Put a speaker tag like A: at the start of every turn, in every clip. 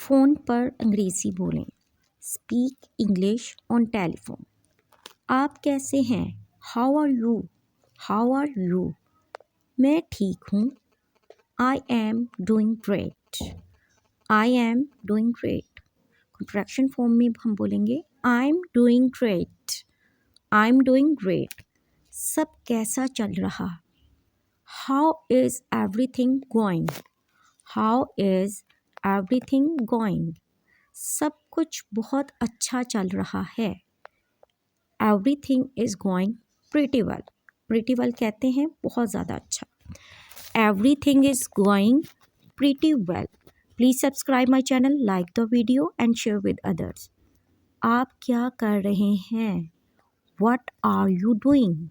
A: Phone पर अंग्रेज़ी बोलें। Speak English on telephone. आप कैसे हैं? How are you? How are you? मैं ठीक हूँ। I am doing great. I am doing great. Contraction form में हम बोलेंगे I am doing great. I am doing great. सब कैसा चल रहा? How is everything going? How is everything going? सब कुछ बहुत अच्छा चल रहा है। Everything is going pretty well. Pretty well कहते हैं बहुत ज़्यादा अच्छा। Everything is going pretty well. Please subscribe my channel, like the video and share with others. आप क्या कर रहे हैं? What are you doing?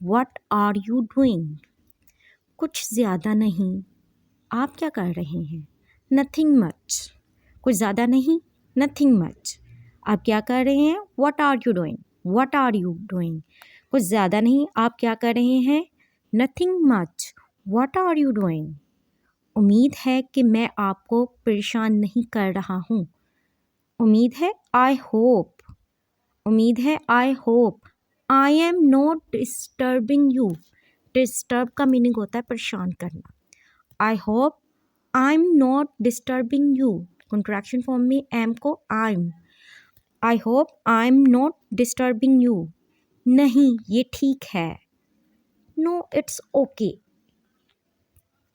A: What are you doing? कुछ ज़्यादा नहीं। आप क्या कर रहे हैं? Nothing much. कुछ ज़्यादा नहीं, नथिंग मच। आप क्या कर रहे हैं? What are you doing? What are you doing? कुछ ज़्यादा नहीं, आप क्या कर रहे हैं? Nothing much. What are you doing? उम्मीद है कि मैं आपको परेशान नहीं कर रहा हूँ। उम्मीद है, आई होप। उम्मीद है, I hope. I am not disturbing you. Disturb का मीनिंग होता है परेशान करना। I hope I am not disturbing you. Contraction form में एम को I hope I am not disturbing you. नहीं, ये ठीक है। No it's okay.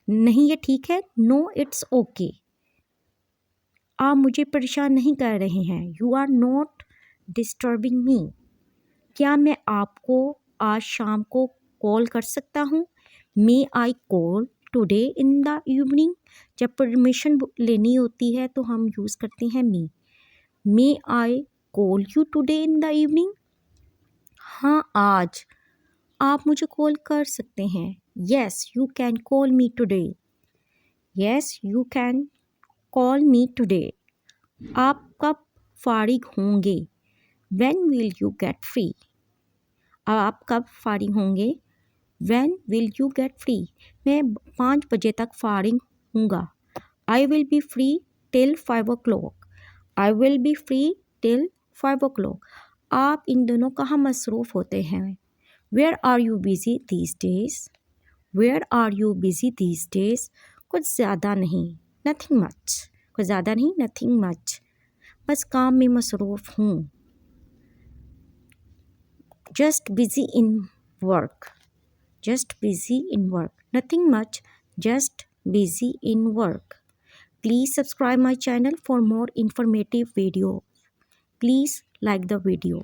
A: नहीं, ये ठीक है। No it's okay. आप मुझे परेशान नहीं कर रहे हैं। You are not disturbing me. क्या मैं आपको आज शाम को कॉल कर सकता हूँ? May I call today in the evening. जब परमिशन लेनी होती है तो हम यूज़ करते हैं me. May I call you today in the evening. हाँ, आज आप मुझे कॉल कर सकते हैं। Yes you can call me today. Yes you can call me today. आप कब फारिग होंगे? When will you get free? आप कब फारिग होंगे? When will you get free? मैं 5 बजे तक फारिग हूँगा। I will be free till 5 o'clock। I will be free till 5 o'clock। आप इन दोनों कहाँ मसरूफ़ होते हैं? Where are you busy these days? Where are you busy these days? कुछ ज़्यादा नहीं, नथिंग मच। कुछ ज़्यादा नहीं, नथिंग मच। बस काम में मसरूफ़ हूँ। Just busy in work. Just busy in work. Nothing much, just busy in work. Please subscribe my channel for more informative video. Please like the video.